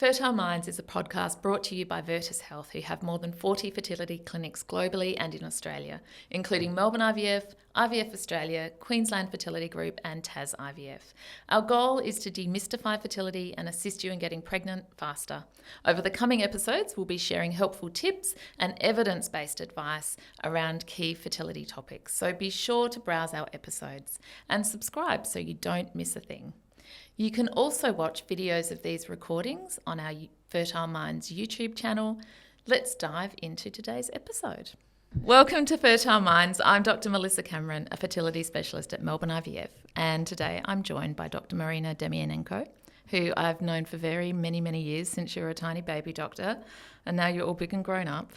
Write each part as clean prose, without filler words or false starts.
Fertile Minds is a podcast brought to you by Virtus Health, who have more than 40 fertility clinics globally and in Australia, including Melbourne IVF, IVF Australia, Queensland Fertility Group and Tas IVF. Our goal is to demystify fertility and assist you in getting pregnant faster. Over the coming episodes, we'll be sharing helpful tips and evidence-based advice around key fertility topics. So be sure to browse our episodes and subscribe so you don't miss a thing. You can also watch videos of these recordings on our Fertile Minds YouTube channel. Let's dive into today's episode. Welcome to Fertile Minds. I'm Dr. Melissa Cameron, a fertility specialist at Melbourne IVF, and today I'm joined by Dr. Marina Demyanenko, who I've known for very many years, since you were a tiny baby doctor, and now you're all big and grown up.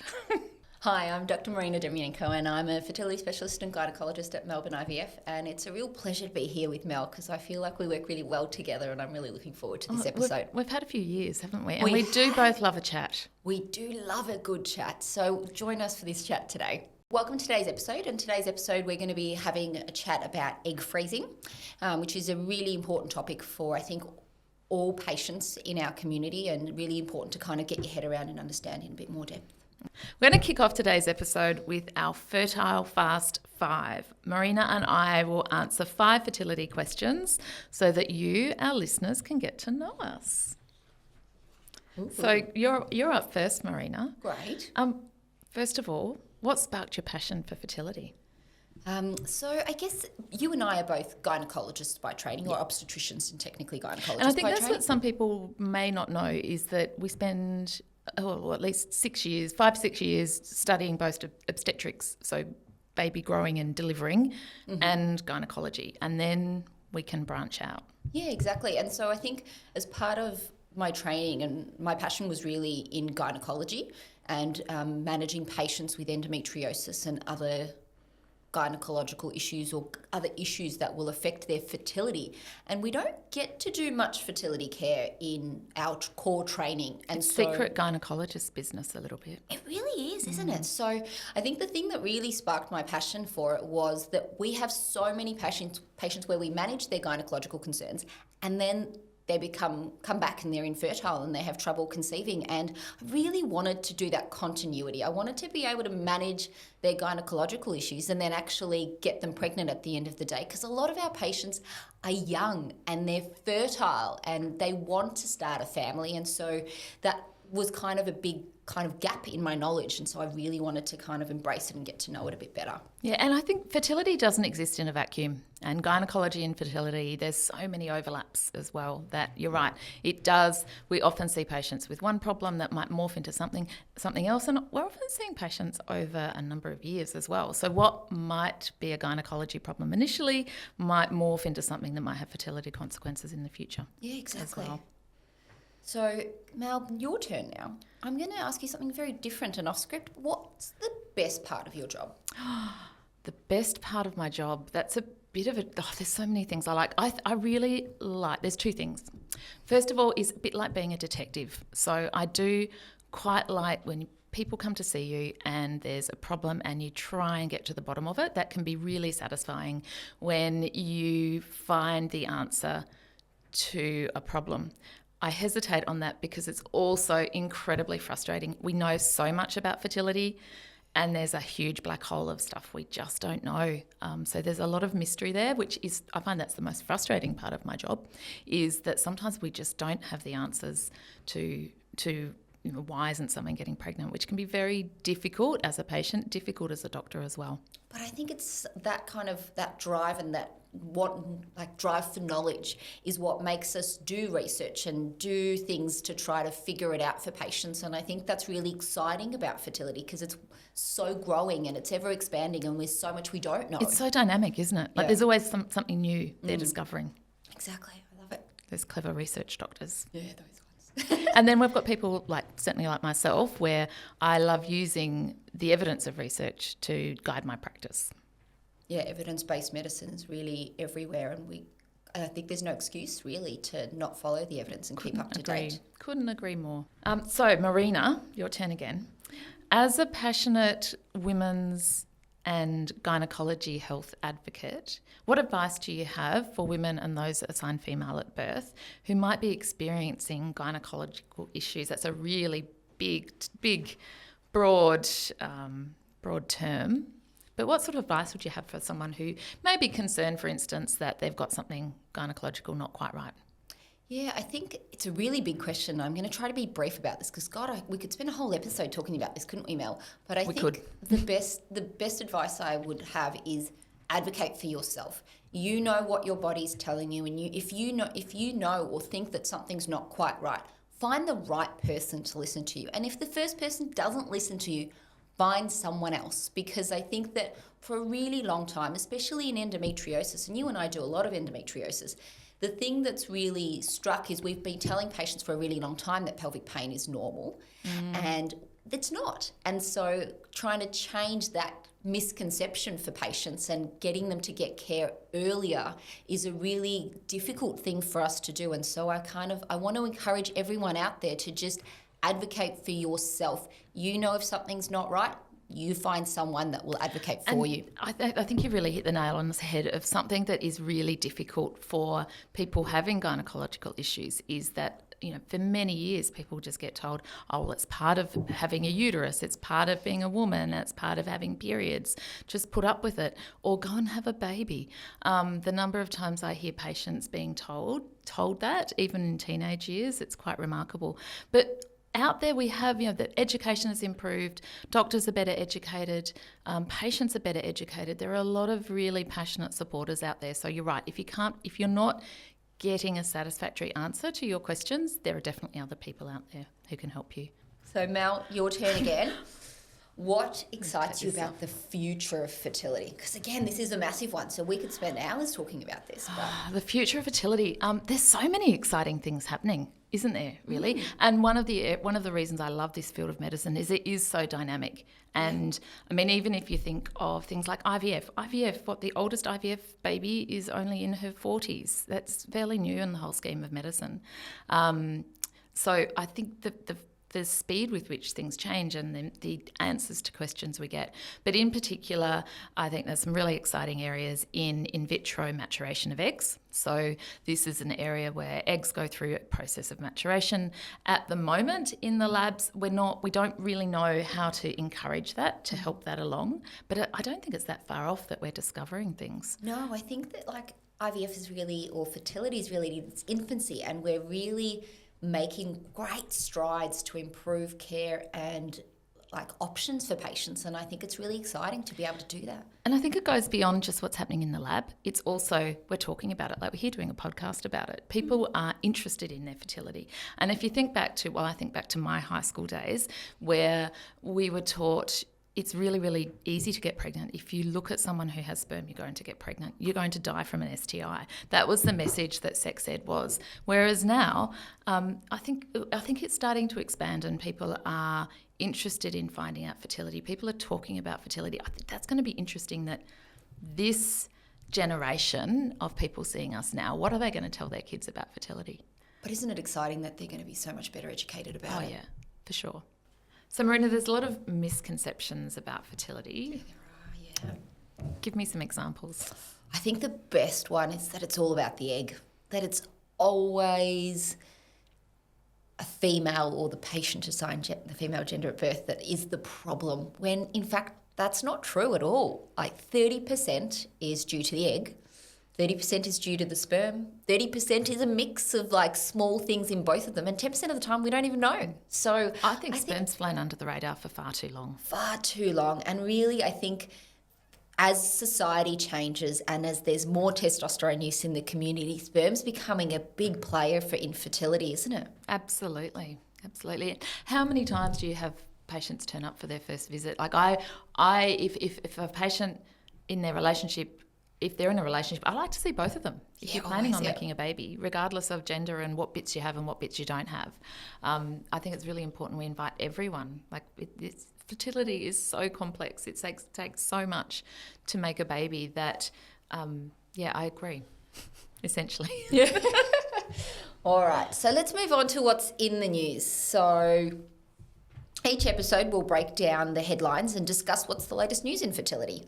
Hi, I'm Dr. Marina Demyanenko and I'm a fertility specialist and gynaecologist at Melbourne IVF, and it's a real pleasure to be here with Mel because I feel like we work really well together and I'm really looking forward to this episode. We've had a few years, haven't we? And we do both love a chat. We do love a good chat, so join us for this chat today. Welcome to today's episode. In today's episode, we're going to be having a chat about egg freezing, which is a really important topic for, I think, all patients in our community, and really important to kind of get your head around and understand in a bit more depth. We're going to kick off today's episode with our Fertile Fast 5. Marina and I will answer 5 fertility questions so that you, our listeners, can get to know us. Ooh. So you're up first, Marina. Great. First of all, what sparked your passion for fertility? So I guess you and I are both gynecologists by training, or obstetricians and technically gynecologists by training. And I think that's what some people may not know, is that we spend at least 5 to 6 years studying both obstetrics, so baby growing and delivering, and gynecology, and then we can branch out. Yeah, exactly. And so I think as part of my training, and my passion was really in gynecology and managing patients with endometriosis and other gynecological issues or other issues that will affect their fertility. And we don't get to do much fertility care in our core training. And it's secret gynecologist business a little bit. It really is, isn't it? So I think the thing that really sparked my passion for it was that we have so many patients where we manage their gynecological concerns, and then they come back and they're infertile and they have trouble conceiving. And I really wanted to do that continuity. I wanted to be able to manage their gynecological issues and then actually get them pregnant at the end of the day, because a lot of our patients are young and they're fertile and they want to start a family. And so that was kind of a big kind of gap in my knowledge, and so I really wanted to kind of embrace it and get to know it a bit better. Yeah, and I think fertility doesn't exist in a vacuum, and gynecology and fertility, there's so many overlaps as well that you're right, it does. We often see patients with one problem that might morph into something else, and we're often seeing patients over a number of years as well. So what might be a gynecology problem initially might morph into something that might have fertility consequences in the future. Yeah, exactly. As well. So, Mel, your turn now. I'm going to ask you something very different and off script. What's the best part of your job? The best part of my job, that's a bit of there's so many things I like. I really like, there's 2 things. First of all, is a bit like being a detective. So I do quite like when people come to see you and there's a problem and you try and get to the bottom of it. That can be really satisfying when you find the answer to a problem. I hesitate on that because it's also incredibly frustrating. We know so much about fertility and there's a huge black hole of stuff we just don't know. So there's a lot of mystery there, which is, I find that's the most frustrating part of my job, is that sometimes we just don't have the answers to why isn't someone getting pregnant, which can be very difficult as a patient, difficult as a doctor as well. But I think it's that kind of, that drive and that drive for knowledge is what makes us do research and do things to try to figure it out for patients. And I think that's really exciting about fertility because it's so growing and it's ever expanding and there's so much we don't know. It's so dynamic, isn't it? Like there's always something new they're discovering. Exactly. I love it. There's clever research doctors. Yeah, those ones. And then we've got people certainly like myself, where I love using the evidence of research to guide my practice. Yeah, evidence-based medicine is really everywhere, and I think there's no excuse really to not follow the evidence and keep up to date. Couldn't agree more. So Marina, your turn again. As a passionate women's and gynecology health advocate. What advice do you have for women and those assigned female at birth who might be experiencing gynecological issues? That's a really big, broad term. But what sort of advice would you have for someone who may be concerned, for instance, that they've got something gynecological not quite right? Yeah, I think it's a really big question. I'm going to try to be brief about this because, God, we could spend a whole episode talking about this, couldn't we, Mel? But I think the best advice I would have is advocate for yourself. You know what your body's telling you, and if you know or think that something's not quite right, find the right person to listen to you. And if the first person doesn't listen to you, find someone else, because I think that for a really long time, especially in endometriosis, and you and I do a lot of endometriosis, the thing that's really struck is we've been telling patients for a really long time that pelvic pain is normal, and it's not. And so trying to change that misconception for patients and getting them to get care earlier is a really difficult thing for us to do. And so I want to encourage everyone out there to just advocate for yourself. You know if something's not right, you find someone that will advocate for you. I think you really hit the nail on the head of something that is really difficult for people having gynecological issues is that, for many years people just get told, oh, well, it's part of having a uterus, it's part of being a woman, it's part of having periods, just put up with it or go and have a baby. The number of times I hear patients being told that, even in teenage years, it's quite remarkable. But out there we have, that education has improved, doctors are better educated, patients are better educated. There are a lot of really passionate supporters out there. So you're right, if you're not getting a satisfactory answer to your questions, there are definitely other people out there who can help you. So Mel, your turn again. What excites you about the future of fertility? Because again, this is a massive one, so we could spend hours talking about this. But the future of fertility, there's so many exciting things happening, isn't there, really? And one of the reasons I love this field of medicine is it is so dynamic. And I mean, even if you think of things like IVF, the oldest IVF baby is only in her 40s. That's fairly new in the whole scheme of medicine. So I think the speed with which things change and the answers to questions we get. But in particular, I think there's some really exciting areas in vitro maturation of eggs. So this is an area where eggs go through a process of maturation. At the moment in the labs, we don't really know how to encourage that, to help that along. But I don't think it's that far off that we're discovering things. No, I think that IVF is really, or fertility is really in its infancy, and we're really making great strides to improve care and options for patients, and I think it's really exciting to be able to do that. And I think it goes beyond just what's happening in the lab. It's also, we're talking about it, we're here doing a podcast about it. People are interested in their fertility. And if you think back to, I think back to my high school days where we were taught it's really, really easy to get pregnant. If you look at someone who has sperm, you're going to get pregnant. You're going to die from an STI. That was the message that sex ed was. Whereas now, I think it's starting to expand and people are interested in finding out fertility. People are talking about fertility. I think that's going to be interesting that this generation of people seeing us now, what are they going to tell their kids about fertility? But isn't it exciting that they're going to be so much better educated about it? Oh, yeah, for sure. So, Marina, there's a lot of misconceptions about fertility. Yeah, there are, yeah. Give me some examples. I think the best one is that it's all about the egg, that it's always a female or the patient assigned the female gender at birth that is the problem, when in fact that's not true at all. 30% is due to the egg, 30% is due to the sperm, 30% is a mix of small things in both of them, and 10% of the time we don't even know. So I think sperm's flown under the radar for far too long. Far too long. And really, I think as society changes and as there's more testosterone use in the community, sperm's becoming a big player for infertility, isn't it? Absolutely. How many times do you have patients turn up for their first visit? If a patient in their relationship, if they're in a relationship, I like to see both of them. If you're planning on making a baby, regardless of gender and what bits you have and what bits you don't have. I think it's really important we invite everyone. Fertility is so complex. It takes so much to make a baby that, I agree, essentially. Yeah. All right, so let's move on to what's in the news. So Each episode will break down the headlines and discuss what's the latest news in fertility.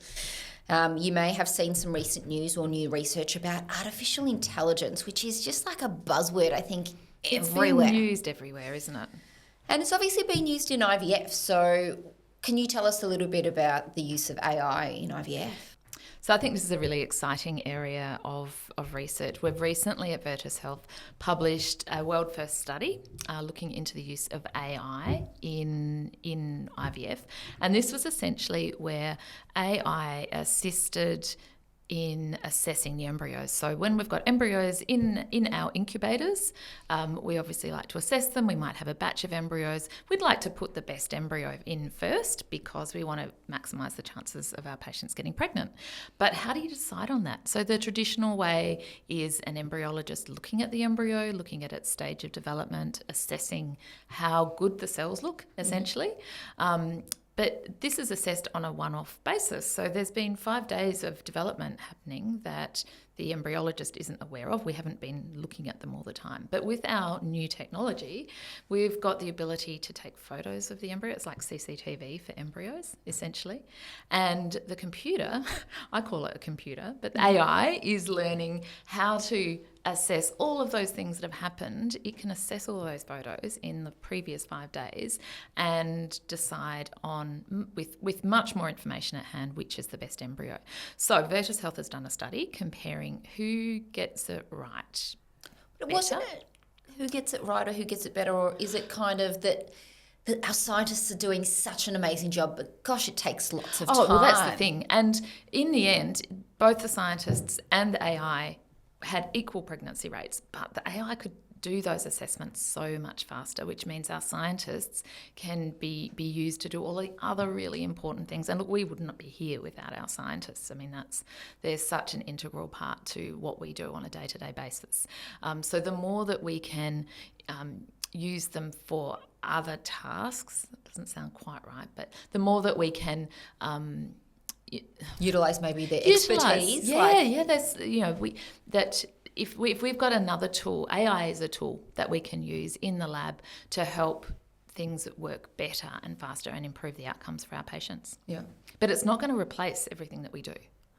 You may have seen some recent news or new research about artificial intelligence, which is just like a buzzword, I think, everywhere. It's being used everywhere, isn't it? And it's obviously being used in IVF. So can you tell us a little bit about the use of AI in IVF? So I think this is a really exciting area of research. We've recently at Virtus Health published a world first study looking into the use of AI in IVF. And this was essentially where AI assisted in assessing the embryos. So when we've got embryos in our incubators, we obviously like to assess them. We might have a batch of embryos. We'd like to put the best embryo in first because we want to maximise the chances of our patients getting pregnant. But how do you decide on that? So the traditional way is an embryologist looking at the embryo, looking at its stage of development, assessing how good the cells look, essentially. But this is assessed on a one-off basis. So there's been 5 days of development happening that the embryologist isn't aware of. We haven't been looking at them all the time. But with our new technology, we've got the ability to take photos of the embryo. It's like CCTV for embryos, essentially. And the computer, I call it a computer, but the AI is learning how to assess all of those things that have happened. It can assess all of those photos in the previous 5 days and decide on, with much more information at hand, which is the best embryo. So Virtus Health has done a study comparing who gets it right. But wasn't it who gets it right or who gets it better, or is it kind of that our scientists are doing such an amazing job, but gosh, it takes lots of time. Oh, well, that's the thing. And in the end, both the scientists and the AI had equal pregnancy rates, but the AI could do those assessments so much faster, which means our scientists can be used to do all the other really important things. And look, we would not be here without our scientists. I mean, they're such an integral part to what we do on a day-to-day basis. So the more that we can use them for other tasks, it doesn't sound quite right, but the more that we can utilize maybe their expertise. There's if we've got another tool, AI is a tool that we can use in the lab to help things work better and faster and improve the outcomes for our patients. Yeah. But it's not going to replace everything that we do.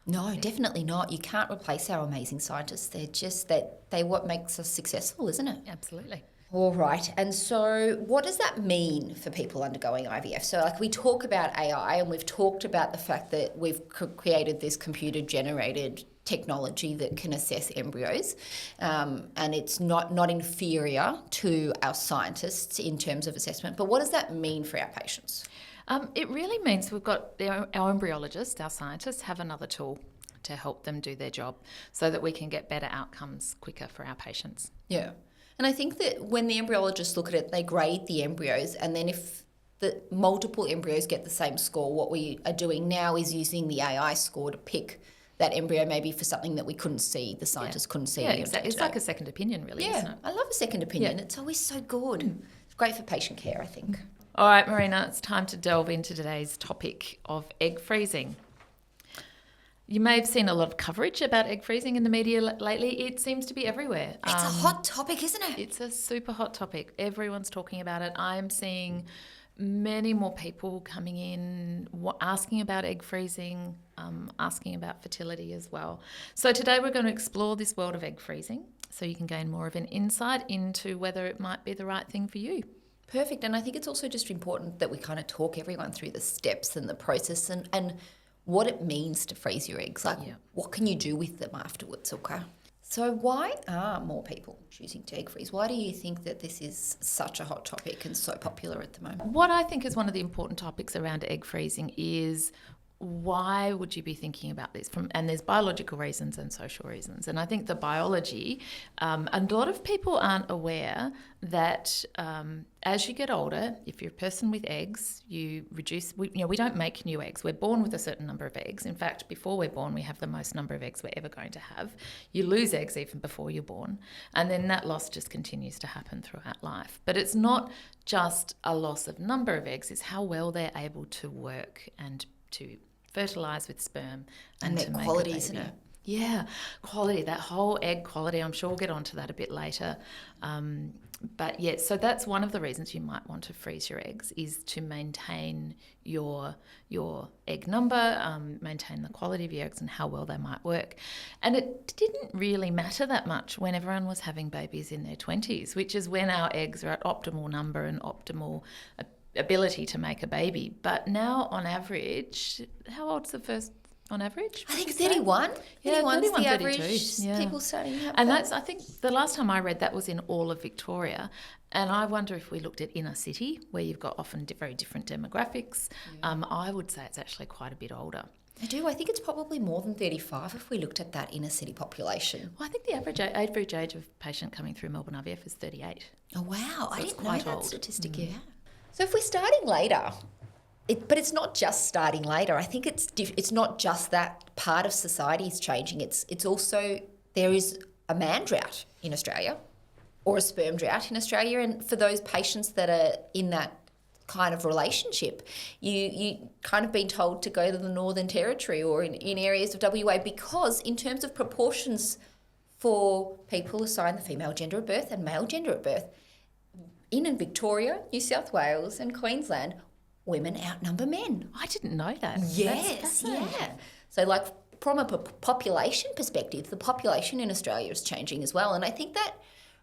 No, definitely not. You can't replace our amazing scientists. They're just they're what makes us successful, isn't it? Absolutely. All right. And so what does that mean for people undergoing IVF? So like we talk about AI and we've talked about the fact that we've created this computer generated technology that can assess embryos, and it's not inferior to our scientists in terms of assessment. But what does that mean for our patients? It really means we've got our embryologists, our scientists, have another tool to help them do their job so that we can get better outcomes quicker for our patients. Yeah. And I think that when the embryologists look at it, they grade the embryos, and then if the multiple embryos get the same score, what we are doing now is using the AI score to pick that embryo maybe for something that we couldn't see, the scientists couldn't see. Yeah, exactly. It's like a second opinion, really, isn't it? I love a second opinion. Yeah. It's always so good. It's great for patient care, I think. All right, Marina, it's time to delve into today's topic of egg freezing. You may have seen a lot of coverage about egg freezing in the media lately. It seems to be everywhere. It's a hot topic, isn't it? It's a super hot topic. Everyone's talking about it. I'm seeing many more people coming in asking about egg freezing, asking about fertility as well. So today we're going to explore this world of egg freezing so you can gain more of an insight into whether it might be the right thing for you. Perfect. And I think it's also just important that we kind of talk everyone through the steps and the process and what it means to freeze your eggs. Like, what can you do with them afterwards, okay? So why are more people choosing to egg freeze? Why do you think that this is such a hot topic and so popular at the moment? What I think is one of the important topics around egg freezing is why would you be thinking about this? And there's biological reasons and social reasons. And I think the biology, a lot of people aren't aware that as you get older, if you're a person with eggs, you reduce, we don't make new eggs. We're born with a certain number of eggs. In fact, before we're born, we have the most number of eggs we're ever going to have. You lose eggs even before you're born. And then that loss just continues to happen throughout life. But it's not just a loss of number of eggs, it's how well they're able to work and to fertilise with sperm and their to make quality, a baby. isn't it? Yeah, quality, that whole egg quality, I'm sure we'll get onto that a bit later. But yeah, so that's one of the reasons you might want to freeze your eggs, is to maintain your egg number, maintain the quality of your eggs and how well they might work. And it didn't really matter that much when everyone was having babies in their 20s, which is when our eggs are at optimal number and optimal ability to make a baby. But now, on average, how old's the first on average? I think 31. Yeah, 31's 31, the 32. average. Yeah. People starting to have And that. that's, I think, the last time I read that was in all of Victoria. And I wonder if we looked at inner city, where you've got often very different demographics, I would say it's actually quite a bit older. I do. I think it's probably more than 35 if we looked at that inner city population. Well, I think the average age of patient coming through Melbourne IVF is 38. Oh, wow. I it's didn't know quite that old. statistic, yeah. So if we're starting later, but it's not just starting later. I think it's not just that part of society is changing. It's also, there is a man drought in Australia or a sperm drought in Australia. And for those patients that are in that kind of relationship, you kind of been told to go to the Northern Territory or in areas of WA, because in terms of proportions for people assigned the female gender at birth and male gender at birth, in Victoria, New South Wales and Queensland, women outnumber men. I didn't know that. Yes, yeah. So like from a population perspective, the population in Australia is changing as well. And I think that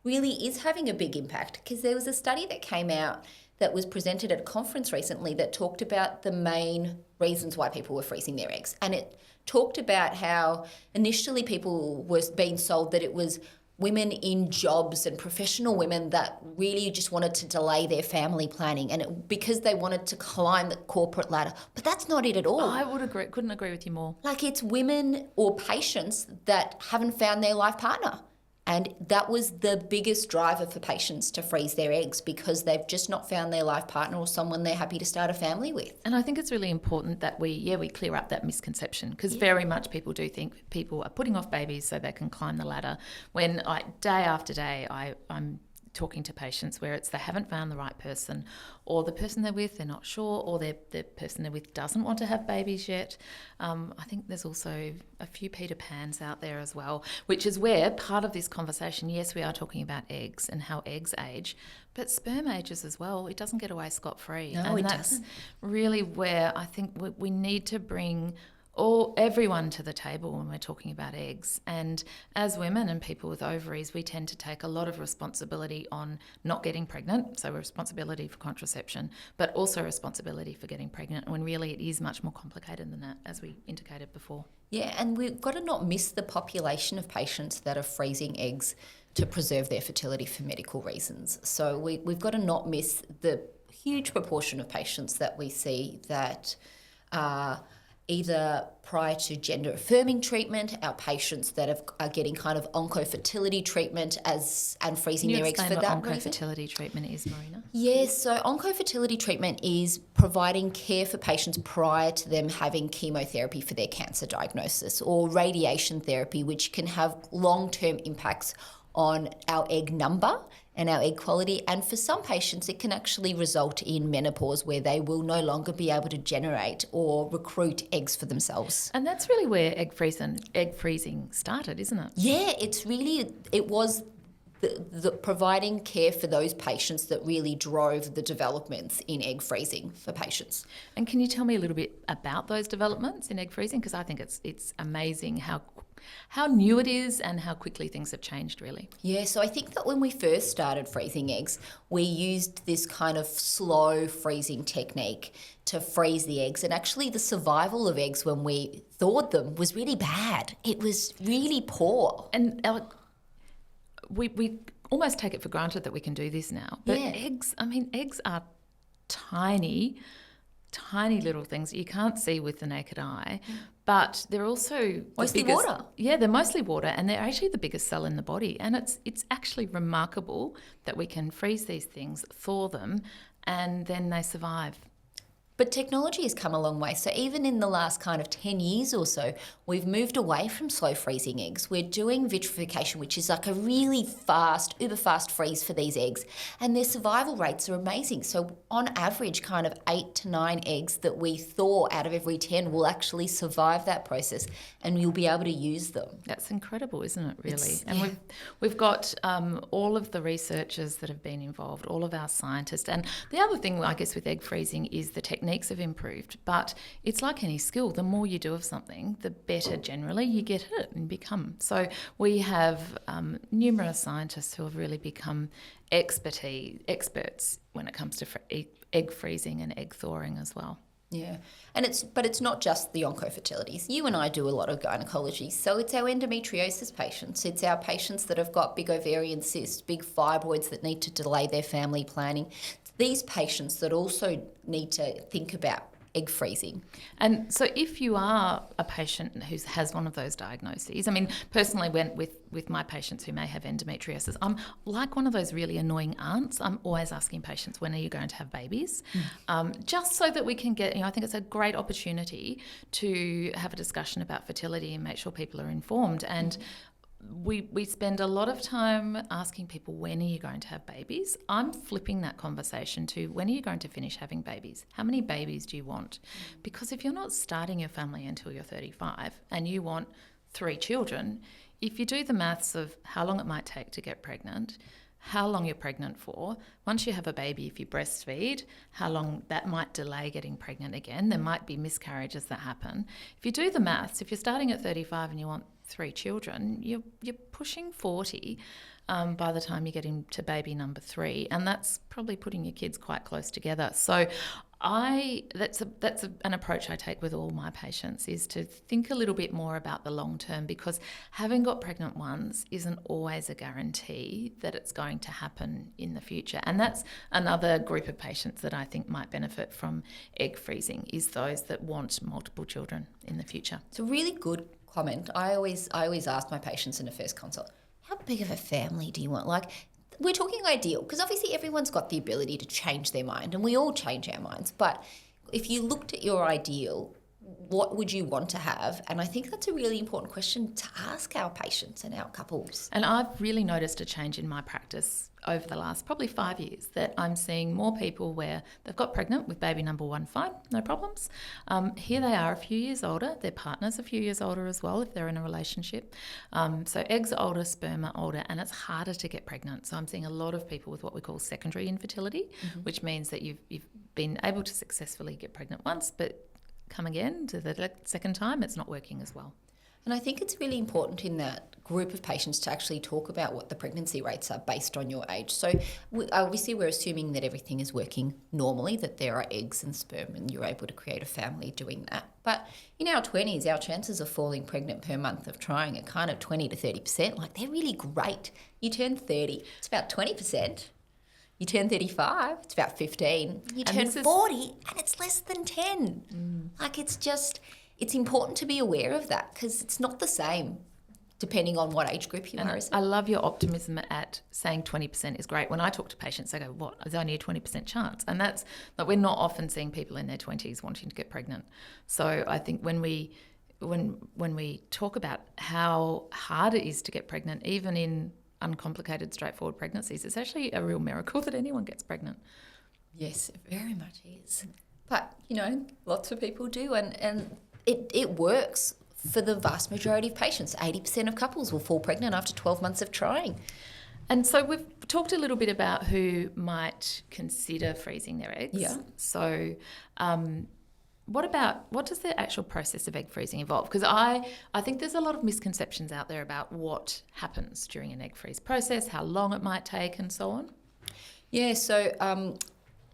really is having a big impact, because there was a study that came out that was presented at a conference recently that talked about the main reasons why people were freezing their eggs. And it talked about how initially people were being sold that it was women in jobs and professional women that really just wanted to delay their family planning, and because they wanted to climb the corporate ladder. But that's not it at all. I would agree. Couldn't agree with you more. Like, it's women or patients that haven't found their life partner. And that was the biggest driver for patients to freeze their eggs, because they've just not found their life partner or someone they're happy to start a family with. And I think it's really important that we clear up that misconception, because very much people do think people are putting off babies so they can climb the ladder, when day after day I'm talking to patients where it's they haven't found the right person, or the person they're with, they're not sure, or the person they're with doesn't want to have babies yet. I think there's also a few Peter Pans out there as well, which is where part of this conversation, yes, we are talking about eggs and how eggs age, but sperm ages as well. It doesn't get away scot-free. No, and it that's doesn't. really where I think we need to bring everyone to the table when we're talking about eggs. And as women and people with ovaries, we tend to take a lot of responsibility on not getting pregnant, so responsibility for contraception, but also responsibility for getting pregnant, when really it is much more complicated than that, as we indicated before. Yeah, and we've got to not miss the population of patients that are freezing eggs to preserve their fertility for medical reasons. So we've got to not miss the huge proportion of patients that we see that are either prior to gender affirming treatment, our patients that are getting kind of oncofertility treatment and freezing their eggs for that reason. Oncofertility treatment is, Marina? Yes, so oncofertility treatment is providing care for patients prior to them having chemotherapy for their cancer diagnosis, or radiation therapy, which can have long-term impacts on our egg number and our egg quality. And for some patients, it can actually result in menopause, where they will no longer be able to generate or recruit eggs for themselves. And that's really where egg freezing started, isn't it? Yeah, it was the providing care for those patients that really drove the developments in egg freezing for patients. And can you tell me a little bit about those developments in egg freezing? Because I think it's amazing how new it is and how quickly things have changed, really. Yeah, so I think that when we first started freezing eggs, we used this kind of slow freezing technique to freeze the eggs. And actually the survival of eggs when we thawed them was really bad. It was really poor. And we almost take it for granted that we can do this now. But Yeah. eggs are tiny little things that you can't see with the naked eye, but they're also Mostly water. Yeah, they're mostly water, and they're actually the biggest cell in the body. And it's actually remarkable that we can freeze these things, thaw them, and then they survive. But technology has come a long way. So even in the last kind of 10 years or so, we've moved away from slow freezing eggs. We're doing vitrification, which is like a really fast, uber fast freeze for these eggs. And their survival rates are amazing. So on average, kind of 8 to 9 eggs that we thaw out of every 10 will actually survive that process, and you'll be able to use them. That's incredible, isn't it, really? Yeah. And we've got all of the researchers that have been involved, all of our scientists. And the other thing, I guess, with egg freezing is the techniques have improved. But it's like any skill. The more you do of something, the better generally you get at it and become. So we have numerous scientists who have really become experts when it comes to egg freezing and egg thawing as well. Yeah, and it's not just the oncofertilities. You and I do a lot of gynecology, so it's our endometriosis patients. It's our patients that have got big ovarian cysts, big fibroids that need to delay their family planning. It's these patients that also need to think about egg freezing. And so if you are a patient who has one of those diagnoses, I mean, personally with my patients who may have endometriosis, I'm like one of those really annoying aunts. I'm always asking patients, when are you going to have babies? Just so that we can get, I think it's a great opportunity to have a discussion about fertility and make sure people are informed. And we spend a lot of time asking people, when are you going to have babies? I'm flipping that conversation to, when are you going to finish having babies? How many babies do you want? Because if you're not starting your family until you're 35 and you want 3 children, if you do the maths of how long it might take to get pregnant, how long you're pregnant for, once you have a baby, if you breastfeed, how long that might delay getting pregnant again. There might be miscarriages that happen. If you do the maths, if you're starting at 35 and you want 3 children, you're pushing 40 by the time you get into baby number 3, and that's probably putting your kids quite close together. So that's an approach I take with all my patients, is to think a little bit more about the long term, because having got pregnant once isn't always a guarantee that it's going to happen in the future. And that's another group of patients that I think might benefit from egg freezing, is those that want multiple children in the future. It's a really good comment. I always ask my patients in a first consult, how big of a family do you want? Like, we're talking ideal, because obviously everyone's got the ability to change their mind, and we all change our minds. But if you looked at your ideal, what would you want to have? And I think that's a really important question to ask our patients and our couples. And I've really noticed a change in my practice over the last probably 5 years, that I'm seeing more people where they've got pregnant with baby number 1, fine, no problems. Here they are a few years older, their partner's a few years older as well if they're in a relationship. So eggs are older, sperm are older, and it's harder to get pregnant. So I'm seeing a lot of people with what we call secondary infertility, which means that you've been able to successfully get pregnant once, but come again to the second time, it's not working as well. And I think it's really important in that group of patients to actually talk about what the pregnancy rates are based on your age. So obviously we're assuming that everything is working normally, that there are eggs and sperm and you're able to create a family doing that. But in our 20s, our chances of falling pregnant per month of trying are kind of 20 to 30%. Like, they're really great. You turn 30, it's about 20%. You turn 35, it's about 15. You turn 40 and it's less than 10. Like, it's important to be aware of that, because it's not the same depending on what age group you are. I love your optimism at saying 20% is great. When I talk to patients, they go, what, there's only a 20% chance? And that's, like, we're not often seeing people in their 20s wanting to get pregnant. So I think when we talk about how hard it is to get pregnant, even in uncomplicated, straightforward pregnancies, it's actually a real miracle that anyone gets pregnant. Yes, it very much is. But, lots of people do, and it works for the vast majority of patients. 80% of couples will fall pregnant after 12 months of trying. And so we've talked a little bit about who might consider freezing their eggs. Yeah. So what does the actual process of egg freezing involve? Because I think there's a lot of misconceptions out there about what happens during an egg freeze process, how long it might take, and so on. Yeah, so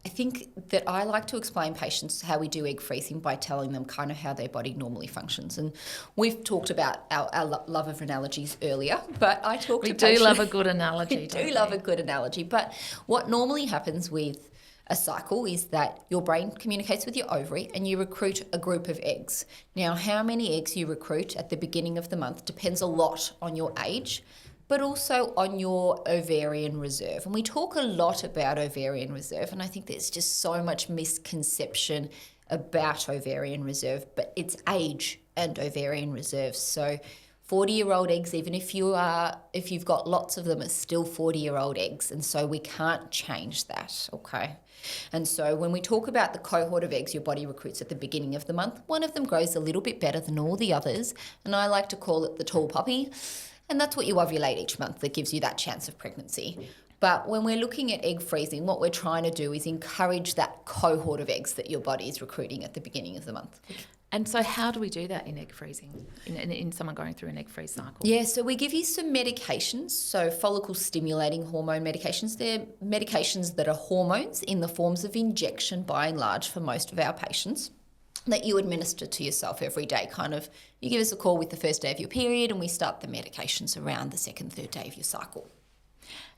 I think that I like to explain patients how we do egg freezing by telling them kind of how their body normally functions. And we've talked about our love of analogies earlier, but I talk to patients... We do love a good analogy, We do love a good analogy. But what normally happens with a cycle is that your brain communicates with your ovary and you recruit a group of eggs. Now, how many eggs you recruit at the beginning of the month depends a lot on your age, but also on your ovarian reserve. And we talk a lot about ovarian reserve, and I think there's just so much misconception about ovarian reserve, but it's age and ovarian reserve. So 40-year-old eggs, even if you've got lots of them, it's still 40-year-old eggs. And so we can't change that, okay? And so when we talk about the cohort of eggs your body recruits at the beginning of the month, one of them grows a little bit better than all the others. And I like to call it the tall poppy. And that's what you ovulate each month that gives you that chance of pregnancy. But when we're looking at egg freezing, what we're trying to do is encourage that cohort of eggs that your body is recruiting at the beginning of the month. And so how do we do that in egg freezing, in someone going through an egg freeze cycle? Yeah, so we give you some medications, so follicle stimulating hormone medications. They're medications that are hormones in the forms of injection by and large for most of our patients that you administer to yourself every day. Kind of, you give us a call with the first day of your period and we start the medications around the second, third day of your cycle.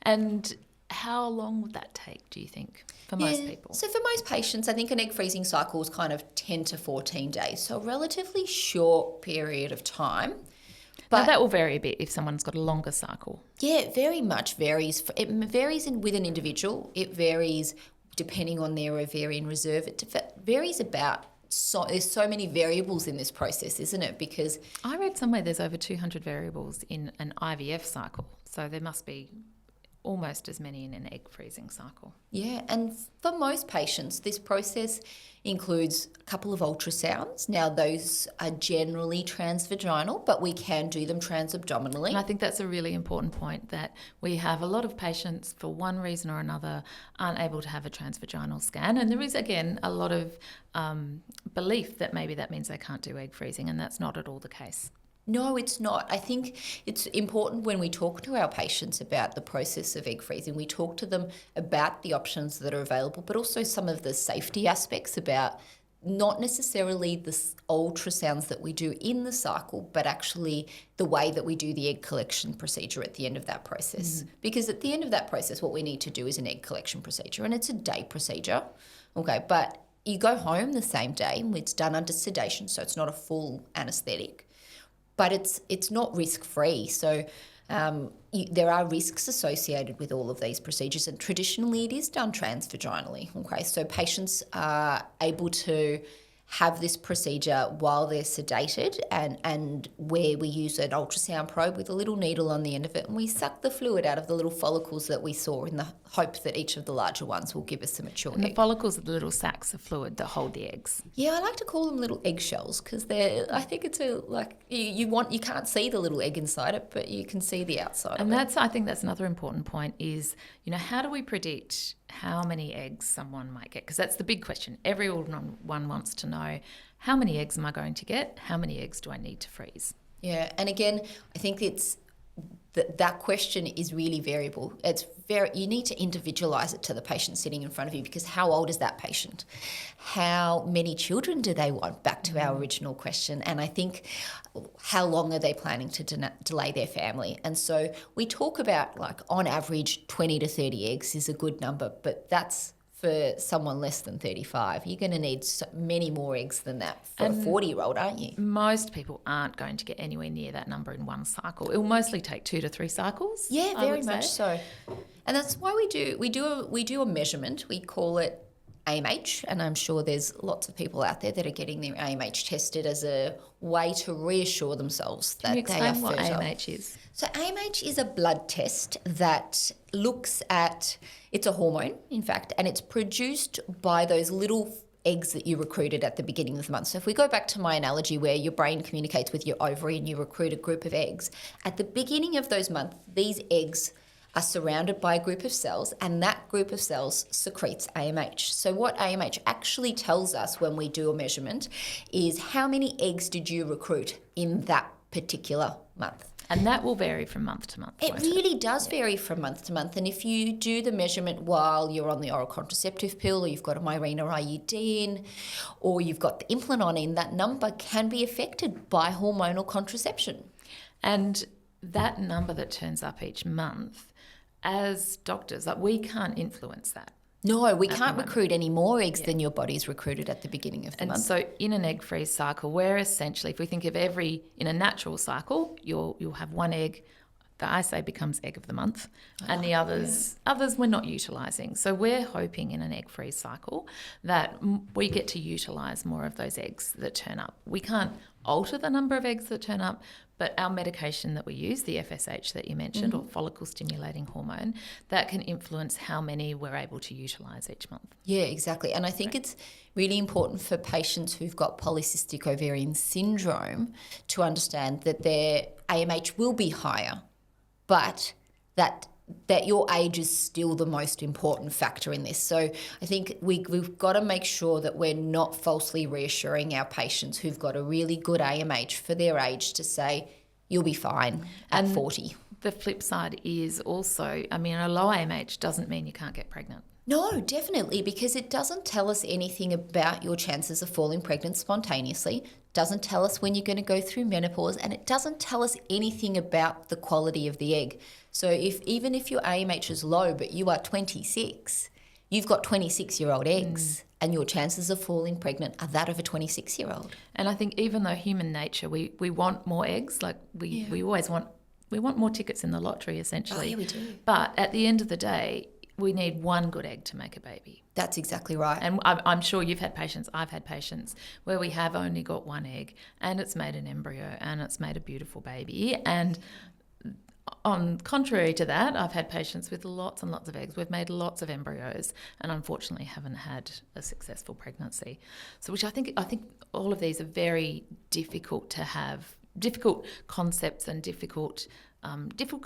And how long would that take, do you think, for most people? So for most patients, I think an egg freezing cycle is kind of 10 to 14 days, so a relatively short period of time. But now that will vary a bit if someone's got a longer cycle. Yeah, it very much varies. It varies with an individual. It varies depending on their ovarian reserve. It varies about, so there's so many variables in this process, isn't it? Because I read somewhere there's over 200 variables in an IVF cycle, so there must be almost as many in an egg freezing cycle. Yeah, and for most patients, this process includes a couple of ultrasounds. Now, those are generally transvaginal, but we can do them transabdominally. And I think that's a really important point, that we have a lot of patients, for one reason or another, aren't able to have a transvaginal scan. And there is, again, a lot of belief that maybe that means they can't do egg freezing, and that's not at all the case. No, it's not. I think it's important when we talk to our patients about the process of egg freezing, we talk to them about the options that are available, but also some of the safety aspects about not necessarily the ultrasounds that we do in the cycle, but actually the way that we do the egg collection procedure at the end of that process. Because at the end of that process, what we need to do is an egg collection procedure, and it's a day procedure, okay? But you go home the same day, and it's done under sedation, so it's not a full anaesthetic. But it's not risk-free. So there are risks associated with all of these procedures, and traditionally it is done transvaginally. Okay, so patients are able to have this procedure while they're sedated, and where we use an ultrasound probe with a little needle on the end of it, and we suck the fluid out of the little follicles that we saw in the hope that each of the larger ones will give us a mature egg. The follicles are the little sacs of fluid that hold the eggs. Yeah, I like to call them little eggshells because I think it's you can't see the little egg inside it, but you can see the outside of it. I think that's another important point is, how do we predict how many eggs someone might get? Because that's the big question. Everyone wants to know, how many eggs am I going to get? How many eggs do I need to freeze? Yeah, and again, I think it's that question is really variable. You need to individualise it to the patient sitting in front of you, because how old is that patient? How many children do they want? Back to our original question. And I think, how long are they planning to delay their family? And so we talk about, on average, 20 to 30 eggs is a good number, but that's for someone less than 35. You're going to need many more eggs than that for a 40-year-old, aren't you? Most people aren't going to get anywhere near that number in one cycle. It will mostly take 2 to 3 cycles. Yeah, very much so. And that's why we do a measurement. We call it AMH, and I'm sure there's lots of people out there that are getting their AMH tested as a way to reassure themselves that they are fertile. Can you explain what AMH is? So AMH is a blood test that looks at, it's a hormone, in fact, and it's produced by those little eggs that you recruited at the beginning of the month. So if we go back to my analogy where your brain communicates with your ovary and you recruit a group of eggs, at the beginning of those months, these eggs are surrounded by a group of cells, and that group of cells secretes AMH. So what AMH actually tells us when we do a measurement is how many eggs did you recruit in that particular month. And that will vary from month to month. It really does vary from month to month. And if you do the measurement while you're on the oral contraceptive pill, or you've got a Mirena IUD in, or you've got the implant on in, that number can be affected by hormonal contraception. And that number that turns up each month, as doctors, we can't influence that. No, we can't recruit any more eggs than your body's recruited at the beginning of the month. So in an egg freeze cycle, where essentially, if we think of in a natural cycle, you'll have one egg I say becomes egg of the month, and the others we're not utilising. So we're hoping in an egg-free cycle that we get to utilise more of those eggs that turn up. We can't alter the number of eggs that turn up, but our medication that we use, the FSH that you mentioned, or follicle stimulating hormone, that can influence how many we're able to utilise each month. Yeah, exactly. And I think it's really important for patients who've got polycystic ovarian syndrome to understand that their AMH will be higher, but that your age is still the most important factor in this. So I think we've got to make sure that we're not falsely reassuring our patients who've got a really good AMH for their age to say, you'll be fine at 40. The flip side is also, I mean, a low AMH doesn't mean you can't get pregnant. No, definitely, because it doesn't tell us anything about your chances of falling pregnant spontaneously, doesn't tell us when you're going to go through menopause, and it doesn't tell us anything about the quality of the egg. So even if your AMH is low but you are 26, you've got 26-year-old eggs and your chances of falling pregnant are that of a 26-year-old. And I think even though human nature, we want more eggs, like we always want more tickets in the lottery essentially. Oh, yeah, we do. But at the end of the day, we need one good egg to make a baby. That's exactly right. And I'm sure you've had patients, I've had patients where we have only got one egg and it's made an embryo and it's made a beautiful baby. And on contrary to that, I've had patients with lots and lots of eggs. We've made lots of embryos and unfortunately haven't had a successful pregnancy. So which I think all of these are very difficult to have, difficult concepts and difficult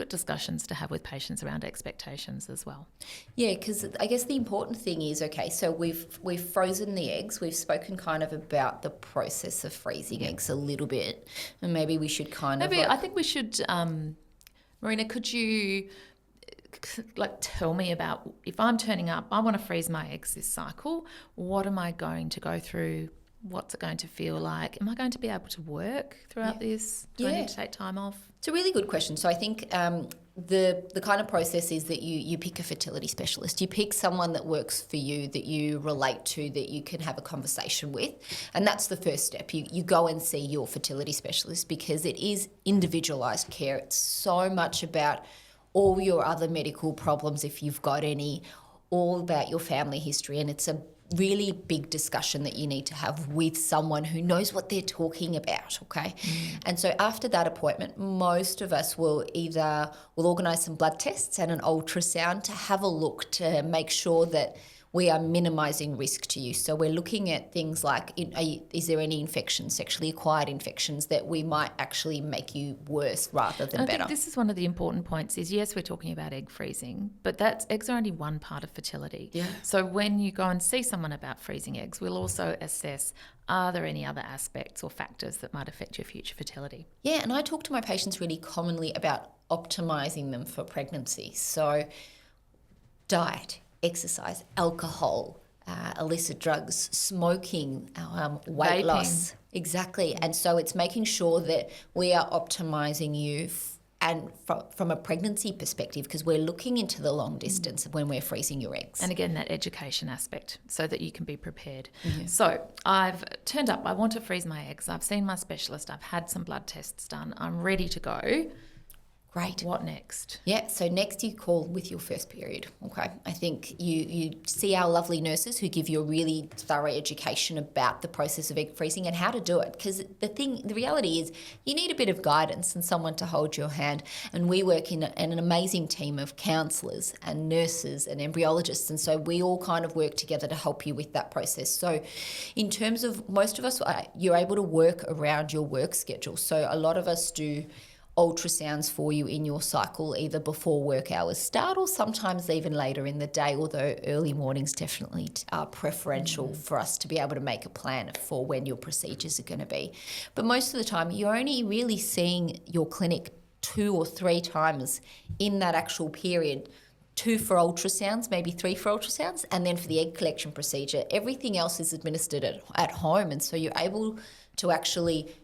discussions to have with patients around expectations as well. Yeah, because I guess the important thing is, okay, so we've frozen the eggs. We've spoken kind of about the process of freezing eggs a little bit, and maybe we should I think we should, Marina, could you tell me about, if I'm turning up, I want to freeze my eggs this cycle, what am I going to go through? What's it going to feel like? Am I going to be able to work throughout this? Do I need to take time off? It's a really good question. So I think the kind of process is that you pick a fertility specialist. You pick someone that works for you, that you relate to, that you can have a conversation with. And that's the first step. You go and see your fertility specialist because it is individualised care. It's so much about all your other medical problems, if you've got any, all about your family history. And it's a really big discussion that you need to have with someone who knows what they're talking about, okay? And so after that appointment, most of us will organise some blood tests and an ultrasound to have a look to make sure that we are minimising risk to you. So we're looking at things like, is there any infections, sexually acquired infections that we might actually make you worse rather than better? I think this is one of the important points is, yes, we're talking about egg freezing, but eggs are only one part of fertility. Yeah. So when you go and see someone about freezing eggs, we'll also assess, are there any other aspects or factors that might affect your future fertility? Yeah, and I talk to my patients really commonly about optimising them for pregnancy. So diet, exercise, alcohol, illicit drugs, smoking, weight Vaping. loss. Exactly. And so it's making sure that we are optimising you and from a pregnancy perspective, because we're looking into the long distance when we're freezing your eggs. And again, that education aspect so that you can be prepared. Mm-hmm. So I've turned up, I want to freeze my eggs. I've seen my specialist. I've had some blood tests done. I'm ready to go. Great. What next? Yeah, so next you call with your first period, okay? I think you see our lovely nurses who give you a really thorough education about the process of egg freezing and how to do it, because the reality is you need a bit of guidance and someone to hold your hand, and we work in an amazing team of counsellors and nurses and embryologists, and so we all kind of work together to help you with that process. So in terms of most of us, you're able to work around your work schedule. So a lot of us do ultrasounds for you in your cycle, either before work hours start or sometimes even later in the day, although early mornings definitely are preferential for us to be able to make a plan for when your procedures are going to be. But most of the time, you're only really seeing your clinic 2 or 3 times in that actual period. 2 for ultrasounds, maybe 3 for ultrasounds, and then for the egg collection procedure, everything else is administered at home. And so you're able to actually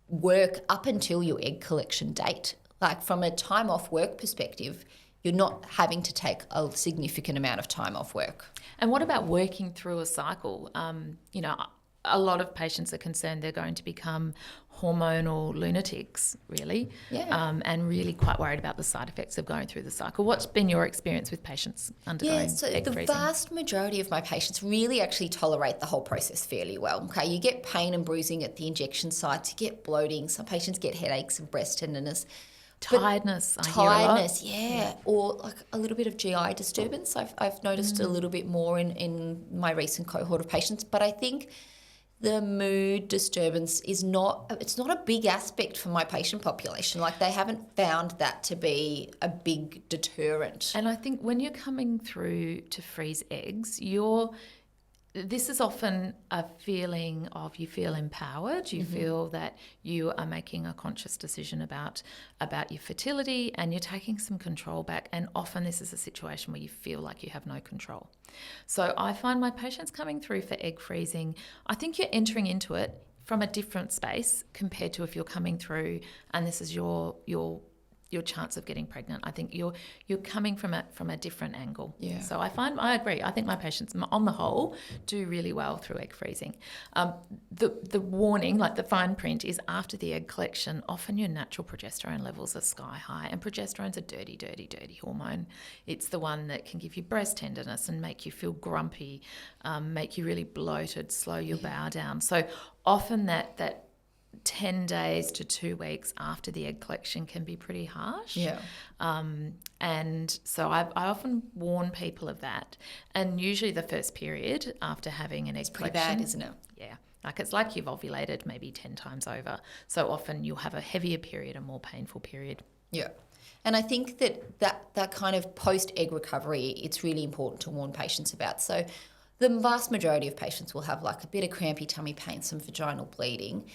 work up until your egg collection date. Like from a time off work perspective, you're not having to take a significant amount of time off work. And what about working through a cycle? a lot of patients are concerned they're going to become hormonal lunatics, really, and really quite worried about the side effects of going through the cycle. What's been your experience with patients undergoing egg freezing? Vast majority of my patients really actually tolerate the whole process fairly well. Okay, you get pain and bruising at the injection sites, you get bloating, some patients get headaches and breast tenderness. Tiredness, I hear a lot. Yeah, or like a little bit of GI disturbance. I've noticed a little bit more in my recent cohort of patients, but I think the mood disturbance it's not a big aspect for my patient population. Like, they haven't found that to be a big deterrent. And I think when you're coming through to freeze eggs, this is often a feeling of, you feel empowered, you feel that you are making a conscious decision about your fertility, and you're taking some control back. And often this is a situation where you feel like you have no control. So I find my patients coming through for egg freezing, I think you're entering into it from a different space compared to if you're coming through and this is your chance of getting pregnant. I think you're coming from a different angle. Yeah. So I agree. I think my patients, on the whole, do really well through egg freezing. The warning, like the fine print, is after the egg collection, often your natural progesterone levels are sky high, and progesterone's a dirty, dirty, dirty hormone. It's the one that can give you breast tenderness and make you feel grumpy, make you really bloated, slow your bowel down. So often that 10 days to 2 weeks after the egg collection can be pretty harsh. Yeah. And so I often warn people of that. And usually the first period after having an egg collection. Pretty bad, isn't it? Yeah. Like, it's like you've ovulated maybe 10 times over. So often you'll have a heavier period, a more painful period. Yeah. And I think that kind of post-egg recovery, it's really important to warn patients about. So the vast majority of patients will have like a bit of crampy tummy pain, some vaginal bleeding.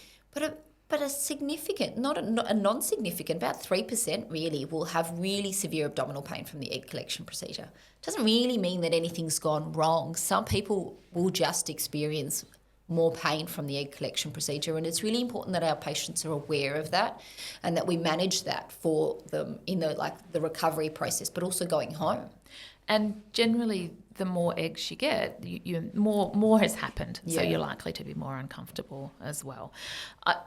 But a significant, not a non-significant, about 3% really will have really severe abdominal pain from the egg collection procedure. It doesn't really mean that anything's gone wrong. Some people will just experience more pain from the egg collection procedure, and it's really important that our patients are aware of that and that we manage that for them in the recovery process, but also going home. And generally, the more eggs you get, more has happened. So you're likely to be more uncomfortable as well.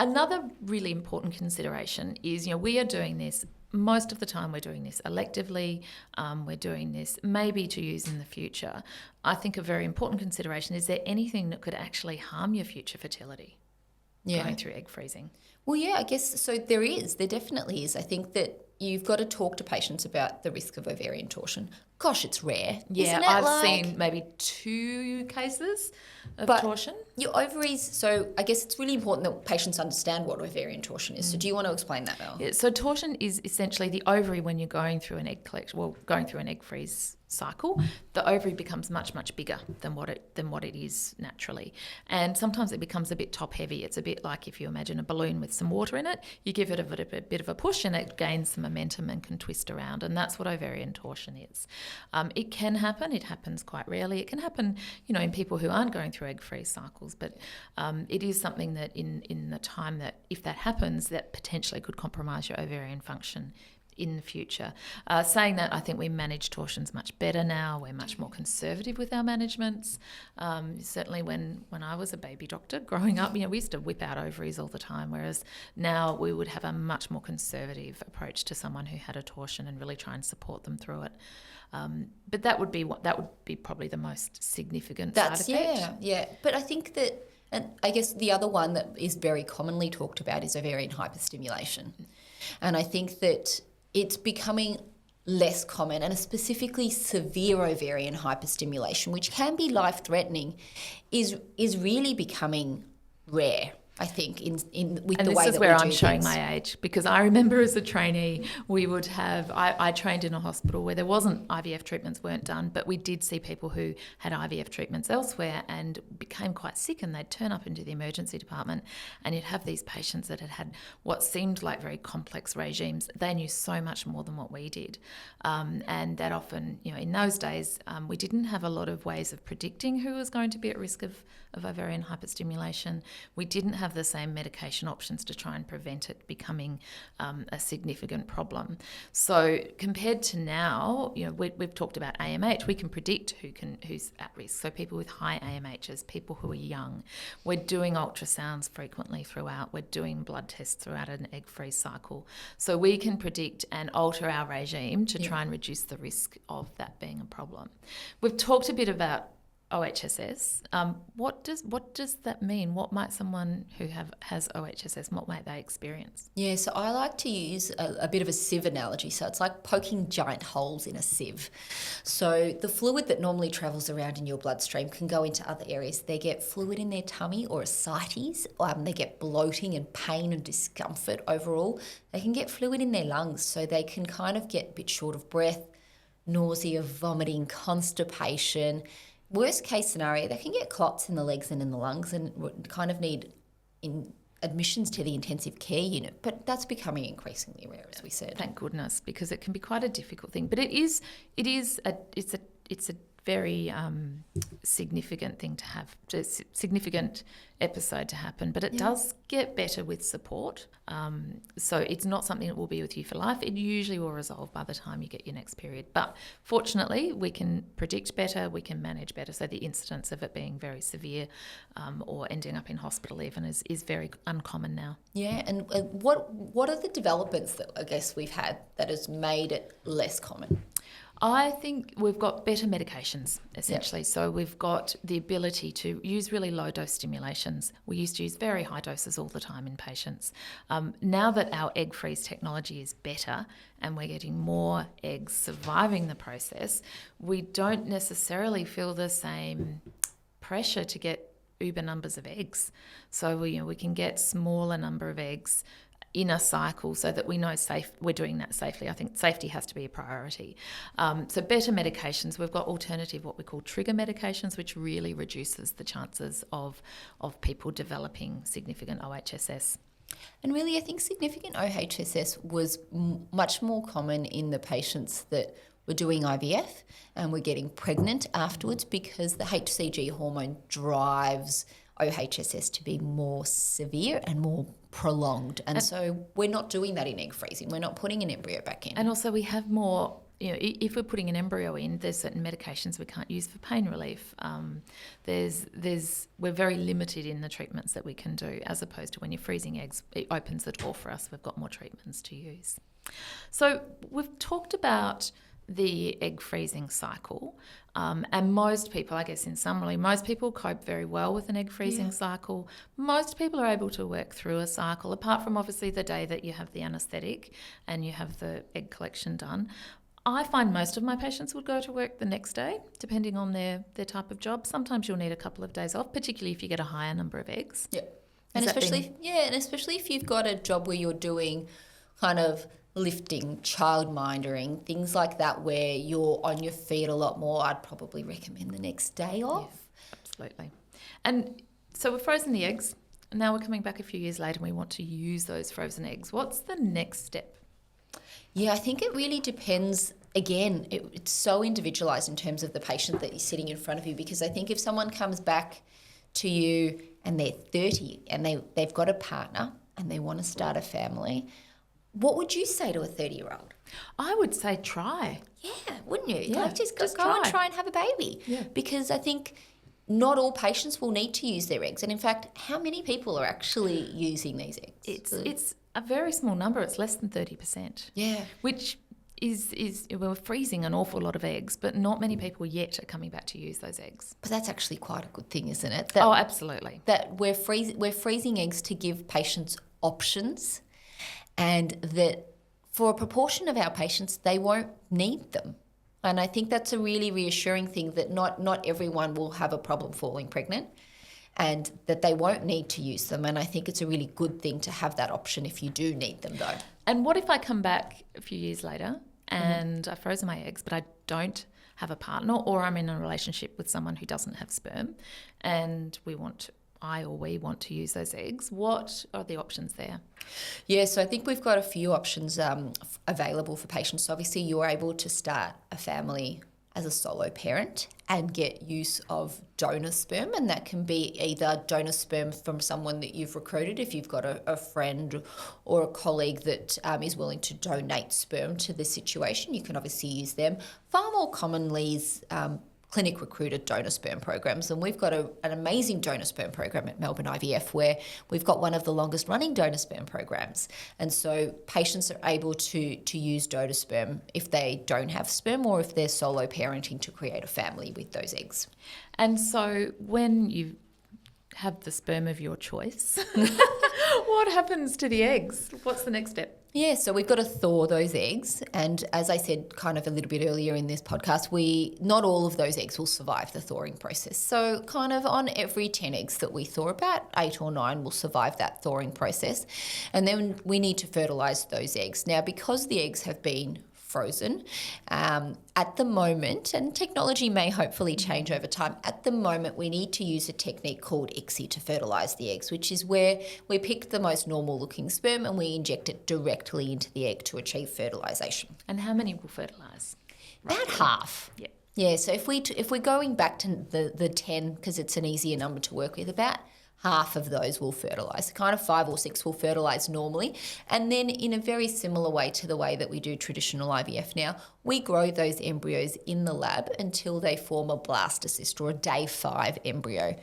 Another really important consideration is, we are doing this, most of the time we're doing this electively, we're doing this maybe to use in the future. I think a very important consideration, is there anything that could actually harm your future fertility going through egg freezing? Well, yeah, I guess so. There definitely is. I think that you've got to talk to patients about the risk of ovarian torsion. Gosh, it's rare. Yeah, isn't it? I've seen maybe 2 cases of torsion. Your ovaries, so I guess it's really important that patients understand what ovarian torsion is. So do you want to explain that, Mel? Yeah, so torsion is essentially the ovary when you're going through an egg collection, going through an egg freeze cycle. The ovary becomes much, much bigger than what it is naturally. And sometimes it becomes a bit top heavy. It's a bit like if you imagine a balloon with some water in it, you give it a bit of a push and it gains some momentum and can twist around. And that's what ovarian torsion is. It can happen. It happens quite rarely. It can happen, in people who aren't going through egg freeze cycles. But it is something that in the time that, if that happens, that potentially could compromise your ovarian function in the future. Saying that, I think we manage torsions much better now. We're much more conservative with our managements. Certainly when I was a baby doctor growing up, we used to whip out ovaries all the time, whereas now we would have a much more conservative approach to someone who had a torsion and really try and support them through it. But that would be probably the most significant side effect. Yeah. But I think that, and I guess the other one that is very commonly talked about is ovarian hyperstimulation. And I think that it's becoming less common, and a specifically severe ovarian hyperstimulation, which can be life-threatening, is really becoming rare, I think, with the way that we do things. And this is where I'm showing my age, because I remember as a trainee, we would have, I trained in a hospital where there wasn't, IVF treatments weren't done, but we did see people who had IVF treatments elsewhere and became quite sick, and they'd turn up into the emergency department, and you'd have these patients that had what seemed like very complex regimes. They knew so much more than what we did. And that often, in those days, we didn't have a lot of ways of predicting who was going to be at risk of ovarian hyperstimulation. We didn't have have the same medication options to try and prevent it becoming a significant problem. So compared to now, we've talked about AMH. We can predict who's at risk. So people with high AMHs, people who are young. We're doing ultrasounds frequently throughout. We're doing blood tests throughout an egg-free cycle. So we can predict and alter our regime to try and reduce the risk of that being a problem. We've talked a bit about OHSS. What does that mean? What might someone who has OHSS, what might they experience? Yeah, so I like to use a bit of a sieve analogy. So it's like poking giant holes in a sieve. So the fluid that normally travels around in your bloodstream can go into other areas. They get fluid in their tummy or ascites. They get bloating and pain and discomfort overall. They can get fluid in their lungs, so they can kind of get a bit short of breath, nausea, vomiting, constipation. Worst case scenario, they can get clots in the legs and in the lungs and kind of need admissions to the intensive care unit. But that's becoming increasingly rare, as we said. Thank goodness, because it can be quite a difficult thing. But it's a very significant thing to have, a significant episode to happen, but it does get better with support. So it's not something that will be with you for life. It usually will resolve by the time you get your next period. But fortunately, we can predict better, we can manage better. So the incidence of it being very severe or ending up in hospital even is very uncommon now. Yeah, and what are the developments that I guess we've had that has made it less common? I think we've got better medications, essentially. Yep. So we've got the ability to use really low-dose stimulations. We used to use very high doses all the time in patients. Now that our egg freeze technology is better and we're getting more eggs surviving the process, we don't necessarily feel the same pressure to get uber numbers of eggs. So we can get smaller number of eggs in a cycle so that we know we're doing that safely. I think safety has to be a priority. So better medications. We've got alternative, what we call trigger medications, which really reduces the chances of people developing significant OHSS. And really, I think significant OHSS was much more common in the patients that were doing IVF and were getting pregnant afterwards, because the HCG hormone drives OHSS to be more severe and more prolonged. And so we're not doing that in egg freezing.'re not putting an embryo back in. And also we have more, if we're putting an embryo in, there's certain medications we can't use for pain relief. We're very limited in the treatments that we can do, as opposed to when you're freezing eggs, it opens the door for us. We've got more treatments to use. So we've talked about the egg freezing cycle, and most people, I guess in summary, most people cope very well with an egg freezing cycle. Most people are able to work through a cycle, apart from obviously the day that you have the anaesthetic and you have the egg collection done. I find most of my patients would go to work the next day, depending on their type of job. Sometimes you'll need a couple of days off, particularly if you get a higher number of eggs. Yeah, and especially if you've got a job where you're doing kind of lifting, childmindering, things like that, where you're on your feet a lot more, I'd probably recommend the next day off. Yes, absolutely. And so we've frozen the eggs. Now we're coming back a few years later and we want to use those frozen eggs. What's the next step? Yeah, I think it really depends. Again, it's so individualised in terms of the patient that you're sitting in front of you, because I think if someone comes back to you and they're 30 and they've got a partner and they want to start a family, what would you say to a 30-year-old? I would say try. Yeah, wouldn't you? Yeah, like just go and try and have a baby. Yeah. Because I think not all patients will need to use their eggs. And in fact, how many people are actually using these eggs? It's a very small number. It's less than 30%. Yeah. Which is we're freezing an awful lot of eggs, but not many people yet are coming back to use those eggs. But that's actually quite a good thing, isn't it? Absolutely. That we're freezing eggs to give patients options, and that for a proportion of our patients, they won't need them. And I think that's a really reassuring thing, that not everyone will have a problem falling pregnant and that they won't need to use them. And I think it's a really good thing to have that option if you do need them, though. And what if I come back a few years later and I've frozen my eggs, but I don't have a partner, or I'm in a relationship with someone who doesn't have sperm and we want to use those eggs? What are the options there? Yeah, so I think we've got a few options available for patients. So obviously, you're able to start a family as a solo parent and get use of donor sperm, and that can be either donor sperm from someone that you've recruited if you've got a friend or a colleague that is willing to donate sperm to the situation. You can obviously use them. Far more commonly is clinic recruited donor sperm programs, and we've got an amazing donor sperm program at Melbourne IVF where we've got one of the longest running donor sperm programs, and so patients are able to use donor sperm if they don't have sperm or if they're solo parenting to create a family with those eggs. And so when you have the sperm of your choice, what happens to the eggs? What's the next step? Yeah, so we've got to thaw those eggs. And as I said kind of a little bit earlier in this podcast, not all of those eggs will survive the thawing process. So kind of on every 10 eggs that we thaw, about 8 or 9 will survive that thawing process. And then we need to fertilise those eggs. Now, because the eggs have been frozen at the moment, and technology may hopefully change over time. At the moment, we need to use a technique called ICSI to fertilise the eggs, which is where we pick the most normal looking sperm and we inject it directly into the egg to achieve fertilisation. And how many will fertilise? About half. Yeah. Yeah, so if we're going back to the 10, because it's an easier number to work with, about half of those will fertilise. Kind of 5 or 6 will fertilise normally. And then in a very similar way to the way that we do traditional IVF now, we grow those embryos in the lab until they form a blastocyst or a day 5 embryo.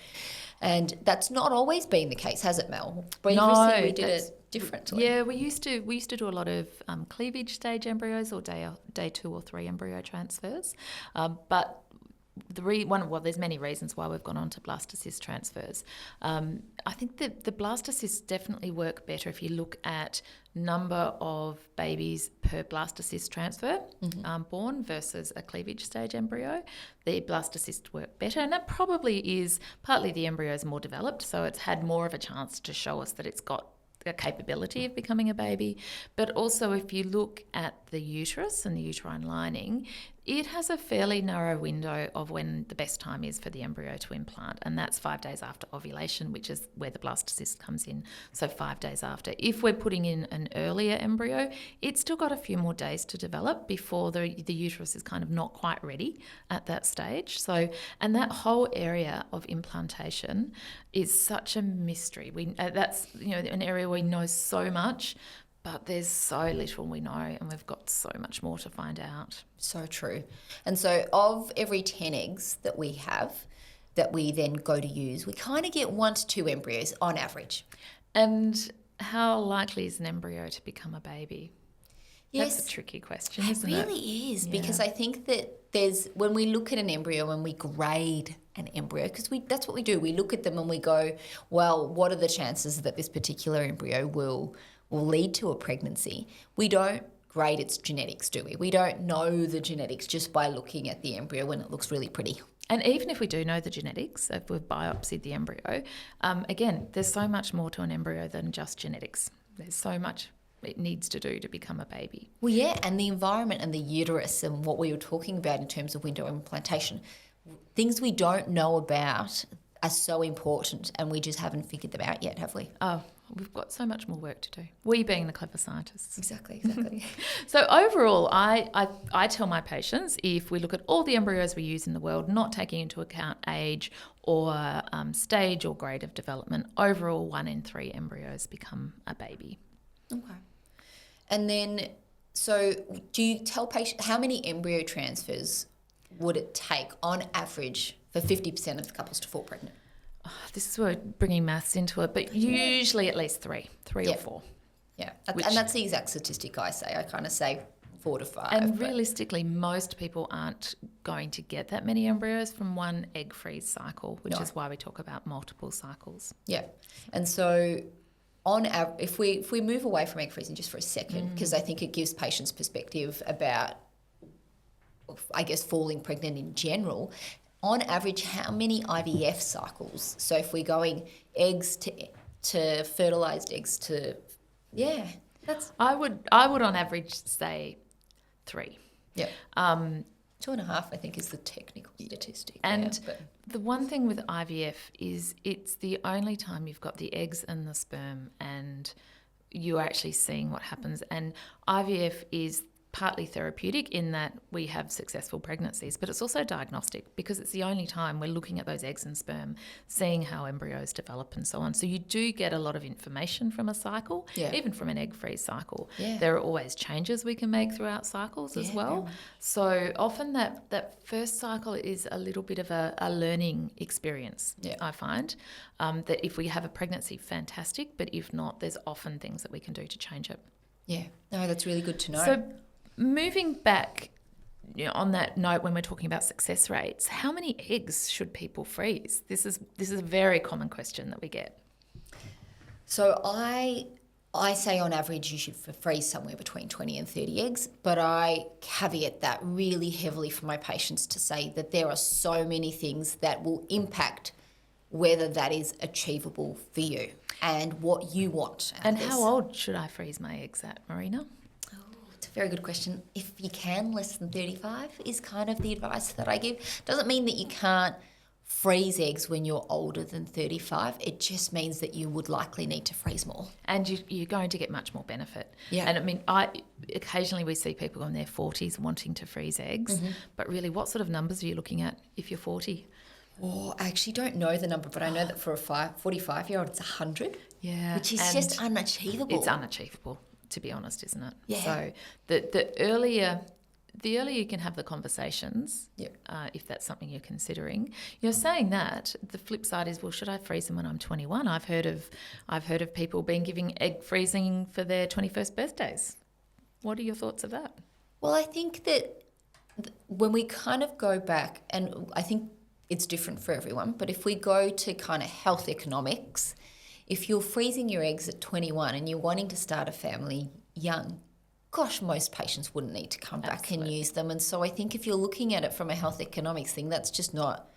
And that's not always been the case, has it, Mel? Previously we did it differently. Yeah, we used to do a lot of cleavage stage embryos or day 2 or 3 embryo transfers. But there's many reasons why we've gone on to blastocyst transfers. I think that the blastocysts definitely work better if you look at number of babies per blastocyst transfer born versus a cleavage stage embryo. The blastocysts work better, and that probably is partly the embryo is more developed, so it's had more of a chance to show us that it's got a capability of becoming a baby. But also if you look at the uterus and the uterine lining, it has a fairly narrow window of when the best time is for the embryo to implant, and that's 5 days after ovulation, which is where the blastocyst comes in, so 5 days after. If we're putting in an earlier embryo, it's still got a few more days to develop before the uterus is kind of not quite ready at that stage. So, and that whole area of implantation is such a mystery. That's an area we know so much, but there's so little we know, and we've got so much more to find out. So true. And so of every 10 eggs that we have that we then go to use, we kind of get 1 to 2 embryos on average. And how likely is an embryo to become a baby? Yes. That's a tricky question, isn't it? It really is, because I think that when we look at an embryo and we grade an embryo, because that's what we do. We look at them and we go, well, what are the chances that this particular embryo will lead to a pregnancy? We don't grade its genetics, do we? We don't know the genetics just by looking at the embryo when it looks really pretty. And even if we do know the genetics, if we've biopsied the embryo, again, there's so much more to an embryo than just genetics. There's so much it needs to do to become a baby. Well, yeah, and the environment and the uterus and what we were talking about in terms of window implantation, things we don't know about are so important, and we just haven't figured them out yet, have we? Oh, we've got so much more work to do. We being the clever scientists. Exactly. So overall, I tell my patients, if we look at all the embryos we use in the world, not taking into account age or stage or grade of development, overall 1 in 3 embryos become a baby. Okay. And then, so do you tell patients how many embryo transfers would it take on average for 50% of the couples to fall pregnant? Oh, this is where we're bringing maths into it, but usually at least 3 or 4. Yeah, and that's the exact statistic I say. I kind of say 4 to 5. And realistically, most people aren't going to get that many embryos from one egg freeze cycle, which is why we talk about multiple cycles. Yeah, and so if we move away from egg freezing just for a second, because I think it gives patients perspective about, I guess, falling pregnant in general. On average, how many IVF cycles? So if we're going eggs to fertilized eggs to, that's. I would on average say 3. Yeah. 2.5, I think, is the technical statistic. And the one thing with IVF is it's the only time you've got the eggs and the sperm, and you're actually seeing what happens. And IVF is partly therapeutic in that we have successful pregnancies, but it's also diagnostic because it's the only time we're looking at those eggs and sperm, seeing how embryos develop and so on. So you do get a lot of information from a cycle, even from an egg-free cycle. There are always changes we can make throughout cycles as well. So often that first cycle is a little bit of a learning experience, I find. That if we have a pregnancy, fantastic, but if not, there's often things that we can do to change it. Yeah, no, that's really good to know. So moving back on that note, when we're talking about success rates, how many eggs should people freeze? This is a very common question that we get. So I say on average you should freeze somewhere between 20 and 30 eggs, but I caveat that really heavily for my patients to say that there are so many things that will impact whether that is achievable for you and what you want. And how old should I freeze my eggs at, Marina? Oh, it's a very good question. If you can, less than 35 is kind of the advice that I give. Doesn't mean that you can't freeze eggs when you're older than 35. It just means that you would likely need to freeze more. And you're going to get much more benefit. Yeah. And I mean, occasionally we see people in their 40s wanting to freeze eggs, but really what sort of numbers are you looking at if you're 40? Oh, I actually don't know the number, but I know that for a 45-year-old, it's 100. Yeah. Which is just unachievable. It's unachievable, to be honest, isn't it? Yeah. So the earlier you can have the conversations, if that's something you're considering. You're saying that the flip side is, well, should I freeze them when I'm 21? I've heard of people being giving egg freezing for their 21st birthdays. What are your thoughts of that? Well, I think that when we kind of go back, and I think it's different for everyone, but if we go to kind of health economics, if you're freezing your eggs at 21 and you're wanting to start a family young, gosh, most patients wouldn't need to come back and use them. And so I think if you're looking at it from a health economics thing, that's just not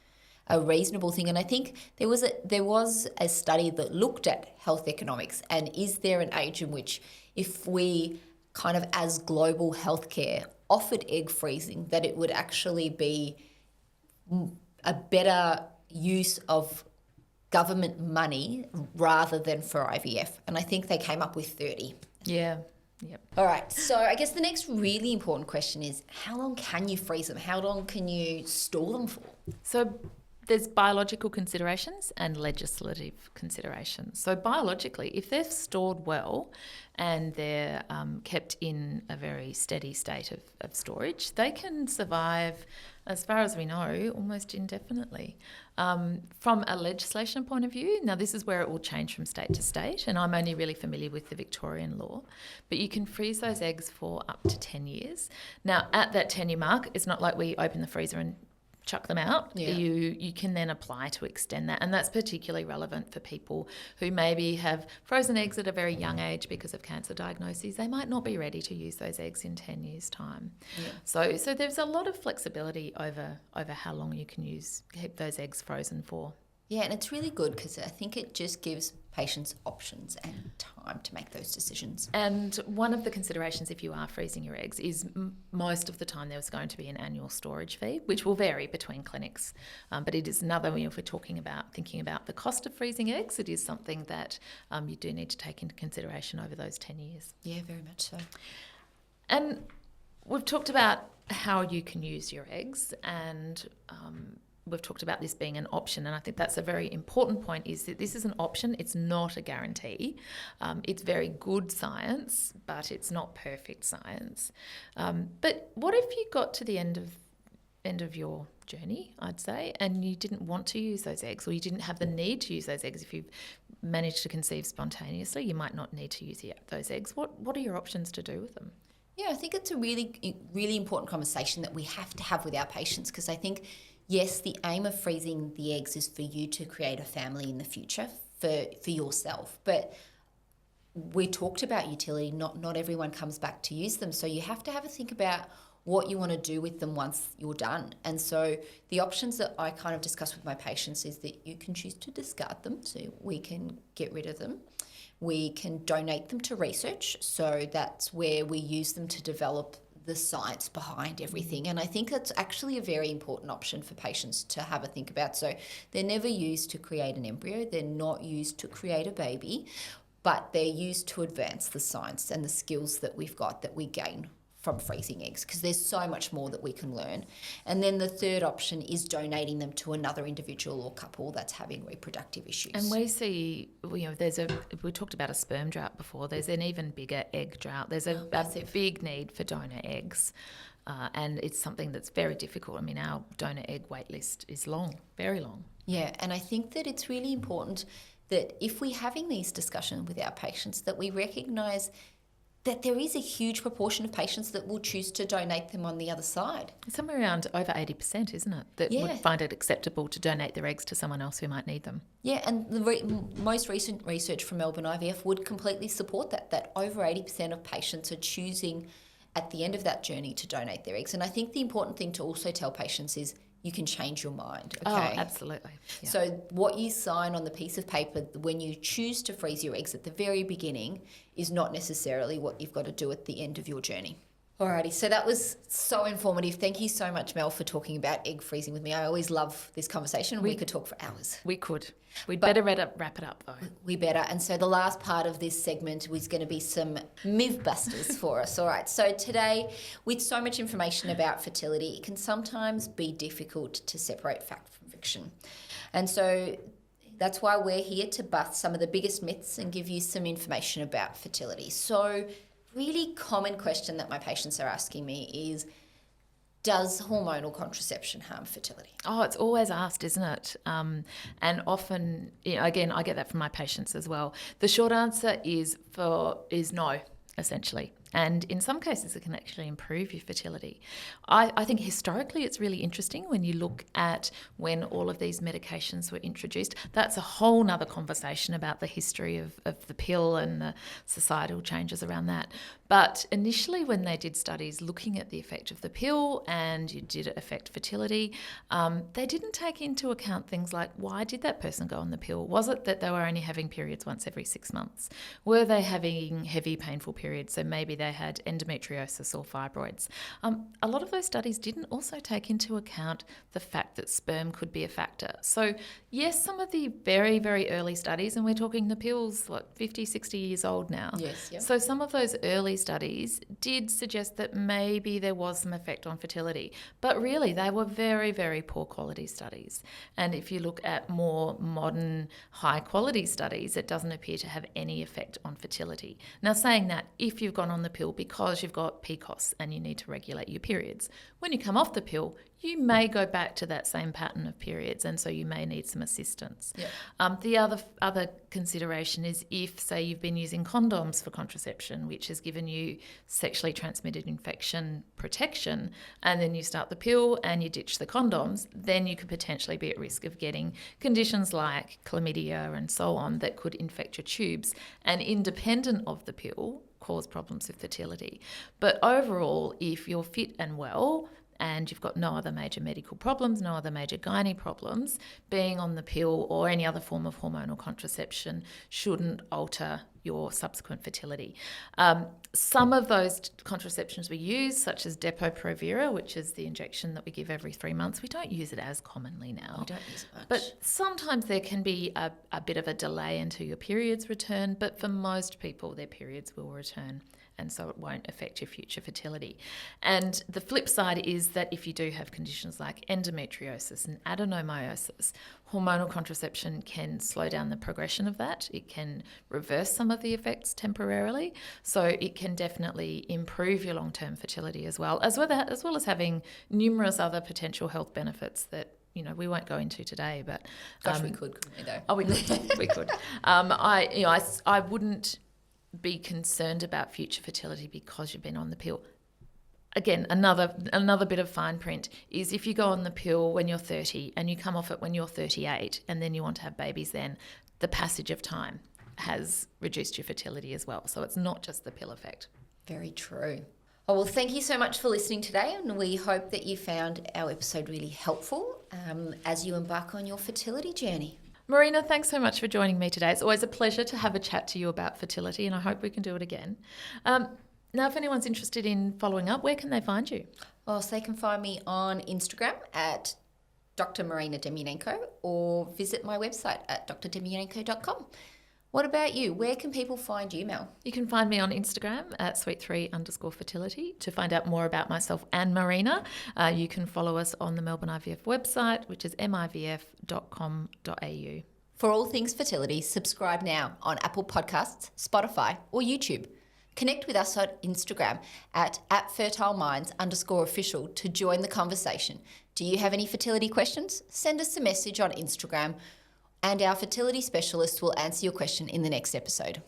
a reasonable thing. And I think there was a study that looked at health economics and is there an age in which if we kind of as global healthcare offered egg freezing, that it would actually be a better use of government money rather than for IVF. And I think they came up with 30. Yeah. Yep. All right. So I guess the next really important question is, how long can you freeze them? How long can you store them for? So there's biological considerations and legislative considerations. So biologically, if they're stored well and they're kept in a very steady state of storage, they can survive, as far as we know, almost indefinitely. From a legislation point of view, now this is where it will change from state to state, and I'm only really familiar with the Victorian law, but you can freeze those eggs for up to 10 years. Now, at that 10-year mark, it's not like we open the freezer and chuck them out. Yeah. You can then apply to extend that, and that's particularly relevant for people who maybe have frozen eggs at a very young age because of cancer diagnoses. They might not be ready to use those eggs in 10 years' time. Yeah. So there's a lot of flexibility over how long you can keep those eggs frozen for. Yeah, and it's really good because I think it just gives patients options and time to make those decisions. And one of the considerations if you are freezing your eggs is most of the time there's going to be an annual storage fee, which will vary between clinics. But it is another, if we're thinking about the cost of freezing eggs, it is something that you do need to take into consideration over those 10 years. Yeah, very much so. And we've talked about how you can use your eggs, and we've talked about this being an option, and I think that's a very important point, is that this is an option. It's not a guarantee. It's very good science, but it's not perfect science. But what if you got to the end of your journey, I'd say, and you didn't want to use those eggs, or you didn't have the need to use those eggs? If you've managed to conceive spontaneously, you might not need to use those eggs. What are your options to do with them? Yeah, I think it's a really, really important conversation that we have to have with our patients, because I think, yes, the aim of freezing the eggs is for you to create a family in the future for yourself. But we talked about utility. Not everyone comes back to use them. So you have to have a think about what you want to do with them once you're done. And so the options that I kind of discuss with my patients is that you can choose to discard them, so we can get rid of them. We can donate them to research, so that's where we use them to develop the science behind everything. And I think that's actually a very important option for patients to have a think about. So they're never used to create an embryo, they're not used to create a baby, but they're used to advance the science and the skills that we've got that we gain from freezing eggs, because there's so much more that we can learn. And then the third option is donating them to another individual or couple that's having reproductive issues. And we see, we talked about a sperm drought before, there's an even bigger egg drought. There's a big need for donor eggs. And it's something that's very difficult. I mean, our donor egg wait list is long, very long. Yeah, and I think that it's really important that if we're having these discussions with our patients, that we recognise that there is a huge proportion of patients that will choose to donate them on the other side. Somewhere around over 80%, isn't it, that would find it acceptable to donate their eggs to someone else who might need them. Yeah, and the most recent research from Melbourne IVF would completely support that over 80% of patients are choosing at the end of that journey to donate their eggs. And I think the important thing to also tell patients is you can change your mind. Okay? Oh, absolutely. Yeah. So what you sign on the piece of paper when you choose to freeze your eggs at the very beginning is not necessarily what you've got to do at the end of your journey. Alrighty, so that was so informative. Thank you so much, Mel, for talking about egg freezing with me. I always love this conversation. We could talk for hours. We could. We'd better wrap it up, though. We better. And so the last part of this segment was going to be some myth busters for us. All right, so today, with so much information about fertility, it can sometimes be difficult to separate fact from fiction. And so that's why we're here to bust some of the biggest myths and give you some information about fertility. So really common question that my patients are asking me is, does hormonal contraception harm fertility? Oh, it's always asked, isn't it? And often, again, I get that from my patients as well. The short answer is no, essentially. And in some cases, it can actually improve your fertility. I think historically it's really interesting when you look at when all of these medications were introduced. That's a whole nother conversation about the history of the pill and the societal changes around that. But initially when they did studies looking at the effect of the pill and did it affect fertility, they didn't take into account things like, why did that person go on the pill? Was it that they were only having periods once every 6 months? Were they having heavy, painful periods? So maybe they had endometriosis or fibroids. A lot of those studies didn't also take into account the fact that sperm could be a factor. So yes, some of the very, very early studies, and we're talking the pills like 50, 60 years old now. Yes. Yep. So some of those early studies did suggest that maybe there was some effect on fertility, but really they were very, very poor quality studies. And if you look at more modern, high quality studies, it doesn't appear to have any effect on fertility. Now, saying that, if you've gone on the pill because you've got PCOS and you need to regulate your periods, when you come off the pill, you may go back to that same pattern of periods, and so you may need some assistance. Yep. The other consideration is if, say, you've been using condoms for contraception, which has given you sexually transmitted infection protection, and then you start the pill and you ditch the condoms, then you could potentially be at risk of getting conditions like chlamydia and so on that could infect your tubes, and independent of the pill, cause problems with fertility. But overall, if you're fit and well, and you've got no other major medical problems, no other major gynae problems, being on the pill or any other form of hormonal contraception shouldn't alter your subsequent fertility. Some of those contraceptions we use, such as Depo-Provera, which is the injection that we give every 3 months, we don't use it as commonly now. We don't use it much. But sometimes there can be a bit of a delay until your periods return, but for most people, their periods will return, and so it won't affect your future fertility. And the flip side is that if you do have conditions like endometriosis and adenomyosis, hormonal contraception can slow down the progression of that. It can reverse some of the effects temporarily, so it can definitely improve your long-term fertility as well as having numerous other potential health benefits that we won't go into today. But gosh, we could, couldn't we though? Oh, we could. We could. I wouldn't be concerned about future fertility because you've been on the pill. Again, another bit of fine print is if you go on the pill when you're 30 and you come off it when you're 38 and then you want to have babies then, the passage of time has reduced your fertility as well. So it's not just the pill effect. Very true. Oh, well, thank you so much for listening today, and we hope that you found our episode really helpful as you embark on your fertility journey. Marina, thanks so much for joining me today. It's always a pleasure to have a chat to you about fertility, and I hope we can do it again. Now, if anyone's interested in following up, where can they find you? Oh, so they can find me on Instagram at Dr. Marina Demyanenko, or visit my website at drdemyanenko.com. What about you? Where can people find you, Mel? You can find me on Instagram at sweet3_fertility to find out more about myself and Marina. You can follow us on the Melbourne IVF website, which is mivf.com.au. For all things fertility, subscribe now on Apple Podcasts, Spotify, or YouTube. Connect with us on Instagram at @fertileminds_official to join the conversation. Do you have any fertility questions? Send us a message on Instagram and our fertility specialist will answer your question in the next episode.